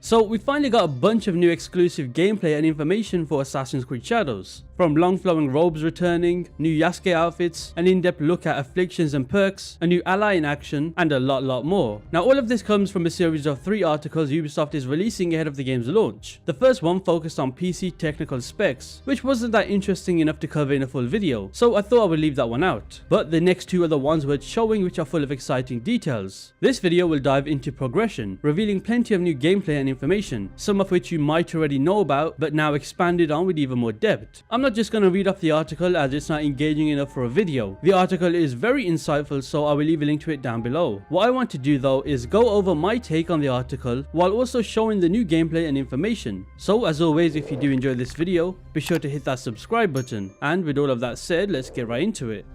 So we finally got a bunch of new exclusive gameplay and information for Assassin's Creed Shadows. From long flowing robes returning, new Yasuke outfits, an in-depth look at afflictions and perks, a new ally in action, and a lot more. Now all of this comes from a series of 3 articles Ubisoft is releasing ahead of the game's launch. The first one focused on PC technical specs, which wasn't that interesting enough to cover in a full video, so I thought I would leave that one out. But the next 2 are the ones worth showing, which are full of exciting details. This video will dive into progression, revealing plenty of new gameplay and information, some of which you might already know about, but now expanded on with even more depth. I'm not just going to read off the article as it's not engaging enough for a video. The article is very insightful, so I will leave a link to it down below. What I want to do though is go over my take on the article while also showing the new gameplay and information. So as always, if you do enjoy this video, be sure to hit that subscribe button. And with all of that said, let's get right into it.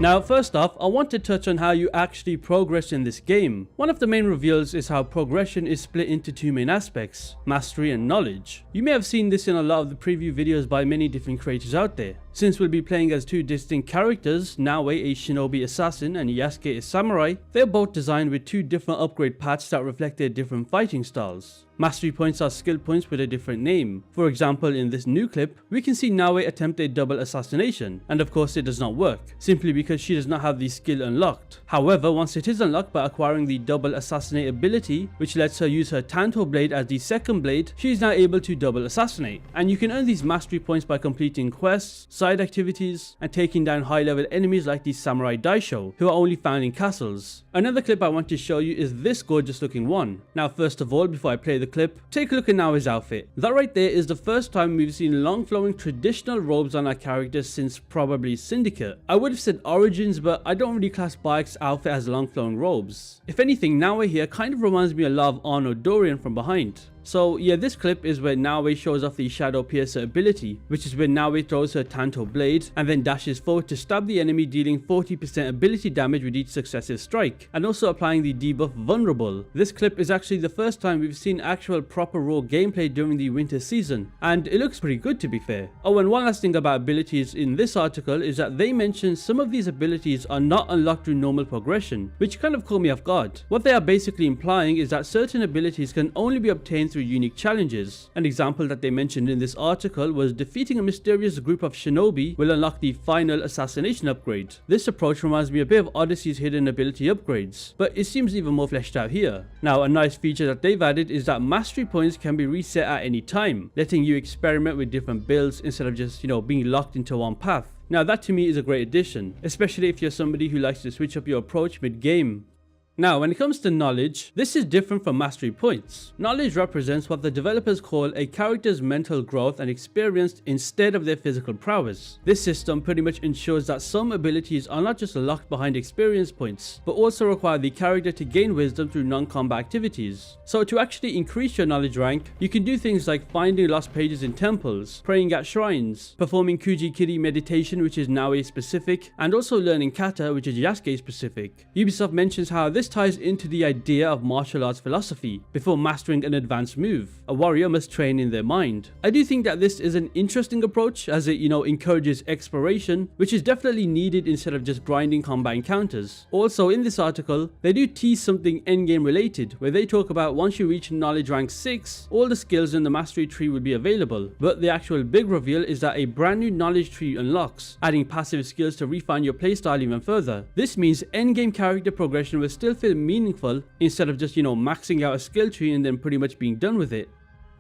Now first off, I want to touch on how you actually progress in this game. One of the main reveals is how progression is split into 2 main aspects, mastery and knowledge. You may have seen this in a lot of the preview videos by many different creators out there. Since we'll be playing as 2 distinct characters, Naoe a shinobi assassin and Yasuke a samurai, they're both designed with 2 different upgrade paths that reflect their different fighting styles. Mastery points are skill points with a different name. For example, in this new clip, we can see Naoe attempt a double assassination, and of course it does not work, simply because she does not have the skill unlocked. However, once it is unlocked by acquiring the double assassinate ability, which lets her use her Tanto blade as the second blade, she is now able to double assassinate. And you can earn these mastery points by completing quests, side activities, and taking down high level enemies like the Samurai Daisho, who are only found in castles. Another clip I want to show you is this gorgeous looking one. Now first of all, before I play the clip, take a look at Naoe's outfit. That right there is the first time we've seen long flowing traditional robes on our characters since probably Syndicate. I would have said Origins, but I don't really class Bayek's outfit as long flowing robes. If anything, Naoe here kind of reminds me a lot of Arno Dorian from behind. So yeah, this clip is where Naoe shows off the Shadow Piercer ability, which is where Naoe throws her Tanto blade and then dashes forward to stab the enemy, dealing 40% ability damage with each successive strike, and also applying the debuff Vulnerable. This clip is actually the first time we've seen actual proper raw gameplay during the winter season, and it looks pretty good to be fair. Oh, and one last thing about abilities in this article is that they mention some of these abilities are not unlocked through normal progression, which kind of caught me off guard. What they are basically implying is that certain abilities can only be obtained through unique challenges. An example that they mentioned in this article was defeating a mysterious group of shinobi will unlock the final assassination upgrade. This approach reminds me a bit of Odyssey's hidden ability upgrades, but it seems even more fleshed out here. Now a nice feature that they've added is that mastery points can be reset at any time, letting you experiment with different builds instead of just, being locked into one path. Now that to me is a great addition, especially if you're somebody who likes to switch up your approach mid-game. Now, when it comes to knowledge, this is different from mastery points. Knowledge represents what the developers call a character's mental growth and experience instead of their physical prowess. This system pretty much ensures that some abilities are not just locked behind experience points, but also require the character to gain wisdom through non-combat activities. So to actually increase your knowledge rank, you can do things like finding lost pages in temples, praying at shrines, performing Kuji-Kiri meditation, which is Naoe specific, and also learning kata, which is Yasuke specific. Ubisoft mentions how this ties into the idea of martial arts philosophy. Before mastering an advanced move, a warrior must train in their mind. I do think that this is an interesting approach, as it encourages exploration, which is definitely needed instead of just grinding combat encounters. Also in this article, they do tease something endgame related, where they talk about once you reach knowledge rank 6, all the skills in the mastery tree will be available. But the actual big reveal is that a brand new knowledge tree unlocks, adding passive skills to refine your playstyle even further. This means endgame character progression will still feel meaningful instead of just maxing out a skill tree and then pretty much being done with it.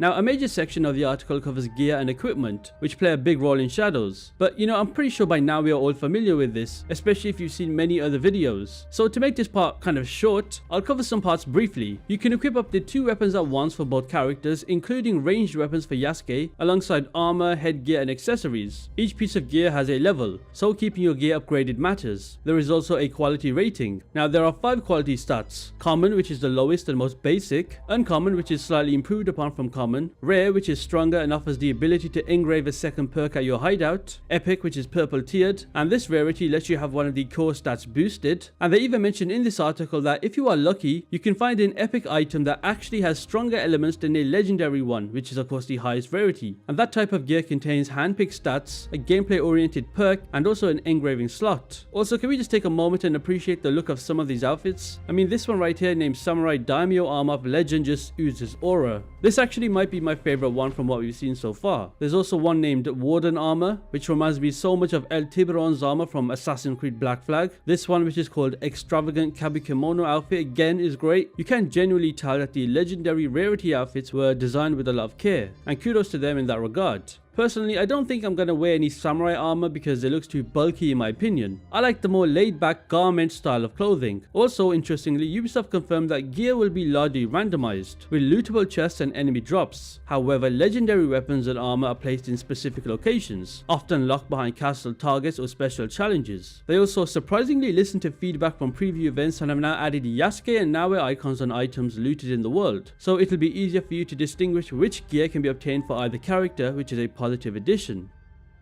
Now a major section of the article covers gear and equipment, which play a big role in Shadows, but I'm pretty sure by now we are all familiar with this, especially if you've seen many other videos. So to make this part kind of short, I'll cover some parts briefly. You can equip up to 2 weapons at once for both characters, including ranged weapons for Yasuke, alongside armor, headgear and accessories. Each piece of gear has a level, so keeping your gear upgraded matters. There is also a quality rating. Now there are 5 quality stats: common, which is the lowest and most basic; uncommon, which is slightly improved upon from common uncommon, rare, which is stronger and offers the ability to engrave a second perk at your hideout, epic, which is purple tiered, and this rarity lets you have one of the core stats boosted. And they even mentioned in this article that if you are lucky, you can find an epic item that actually has stronger elements than a legendary one, which is of course the highest rarity. And that type of gear contains handpicked stats, a gameplay oriented perk, and also an engraving slot. Also, can we just take a moment and appreciate the look of some of these outfits? I mean, this one right here named Samurai Daimyo armor of legend just oozes aura. This actually might be my favorite one from what we've seen so far. There's also one named Warden armor, which reminds me so much of El Tiburon's armor from Assassin's Creed Black Flag. This one, which is called Extravagant Kabukimono outfit, again is great. You can genuinely tell that the legendary rarity outfits were designed with a lot of care, and kudos to them in that regard. Personally, I don't think I'm gonna wear any samurai armor because it looks too bulky in my opinion. I like the more laid-back garment style of clothing. Also, interestingly, Ubisoft confirmed that gear will be largely randomized, with lootable chests and enemy drops. However, legendary weapons and armor are placed in specific locations, often locked behind castle targets or special challenges. They also surprisingly listened to feedback from preview events and have now added Yasuke and Naoe icons on items looted in the world, so it'll be easier for you to distinguish which gear can be obtained for either character, which is a positive addition.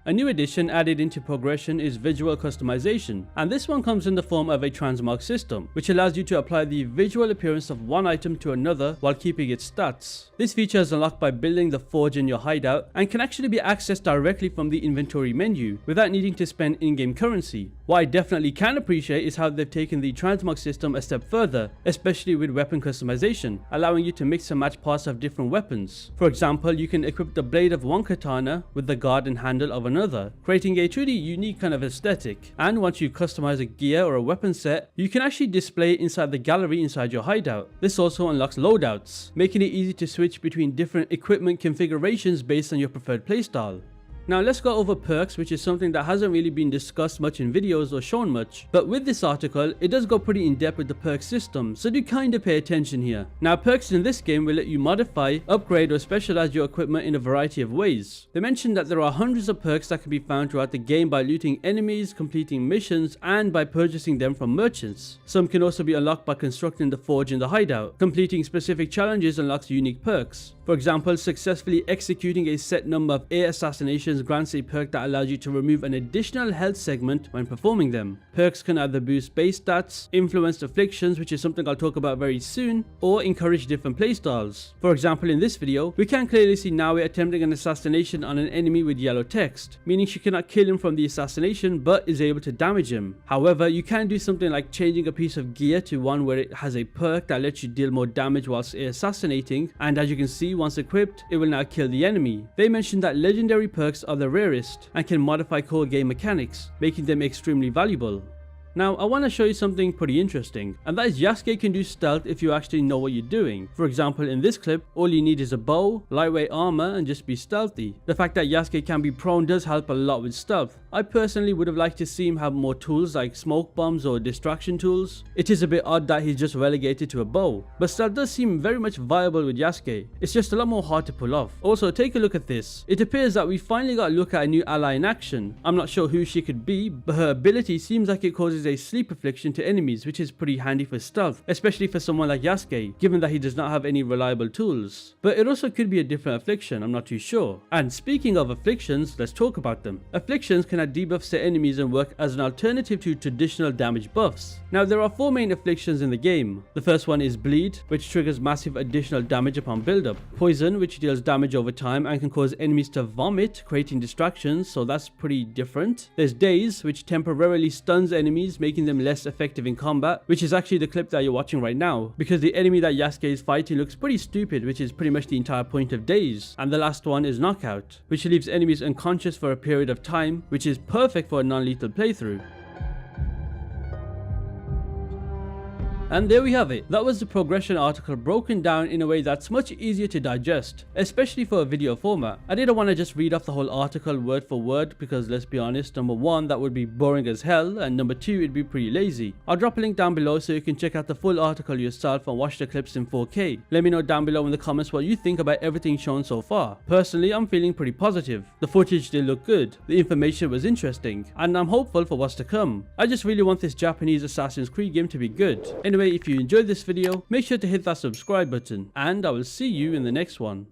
A new addition added into progression is visual customization, and this one comes in the form of a transmog system, which allows you to apply the visual appearance of one item to another while keeping its stats. This feature is unlocked by building the forge in your hideout and can actually be accessed directly from the inventory menu without needing to spend in-game currency. What I definitely can appreciate is how they've taken the transmog system a step further, especially with weapon customization, allowing you to mix and match parts of different weapons. For example, you can equip the blade of one katana with the guard and handle of another, creating a truly unique kind of aesthetic. And once you customize a gear or a weapon set, you can actually display it inside the gallery inside your hideout. This also unlocks loadouts, making it easy to switch between different equipment configurations based on your preferred playstyle. Now let's go over perks, which is something that hasn't really been discussed much in videos or shown much, but with this article it does go pretty in depth with the perk system, so do kinda pay attention here. Now perks in this game will let you modify, upgrade or specialize your equipment in a variety of ways. They mentioned that there are hundreds of perks that can be found throughout the game by looting enemies, completing missions, and by purchasing them from merchants. Some can also be unlocked by constructing the forge in the hideout. Completing specific challenges unlocks unique perks. For example, successfully executing a set number of air assassinations grants a perk that allows you to remove an additional health segment when performing them. Perks can either boost base stats, influence afflictions, which is something I'll talk about very soon, or encourage different playstyles. For example, in this video, we can clearly see Naoe attempting an assassination on an enemy with yellow text, meaning she cannot kill him from the assassination but is able to damage him. However, you can do something like changing a piece of gear to one where it has a perk that lets you deal more damage whilst assassinating, and as you can see, once equipped, it will now kill the enemy. They mentioned that legendary perks are the rarest and can modify core game mechanics, making them extremely valuable. Now, I want to show you something pretty interesting, and that is Yasuke can do stealth if you actually know what you're doing. For example, in this clip, all you need is a bow, lightweight armor, and just be stealthy. The fact that Yasuke can be prone does help a lot with stealth. I personally would have liked to see him have more tools like smoke bombs or distraction tools. It is a bit odd that he's just relegated to a bow, but stealth does seem very much viable with Yasuke. It's just a lot more hard to pull off. Also, take a look at this. It appears that we finally got a look at a new ally in action. I'm not sure who she could be, but her ability seems like it causes a sleep affliction to enemies, which is pretty handy for stealth, especially for someone like Yasuke, given that he does not have any reliable tools. But it also could be a different affliction, I'm not too sure. And speaking of afflictions, let's talk about them. Afflictions can add debuffs to enemies and work as an alternative to traditional damage buffs. Now, there are 4 main afflictions in the game. The first one is Bleed, which triggers massive additional damage upon build-up. Poison, which deals damage over time and can cause enemies to vomit, creating distractions, so that's pretty different. There's Daze, which temporarily stuns enemies, making them less effective in combat, which is actually the clip that you're watching right now, because the enemy that Yasuke is fighting looks pretty stupid, which is pretty much the entire point of Daze. And the last one is Knockout, which leaves enemies unconscious for a period of time, which is perfect for a non-lethal playthrough. And there we have it. That was the progression article broken down in a way that's much easier to digest, especially for a video format. I didn't want to just read off the whole article word for word because, let's be honest, number 1, that would be boring as hell, and number 2, it'd be pretty lazy. I'll drop a link down below so you can check out the full article yourself and watch the clips in 4K. Let me know down below in the comments what you think about everything shown so far. Personally, I'm feeling pretty positive. The footage did look good, the information was interesting, and I'm hopeful for what's to come. I just really want this Japanese Assassin's Creed game to be good. Anyway, if you enjoyed this video, make sure to hit that subscribe button, and I will see you in the next one.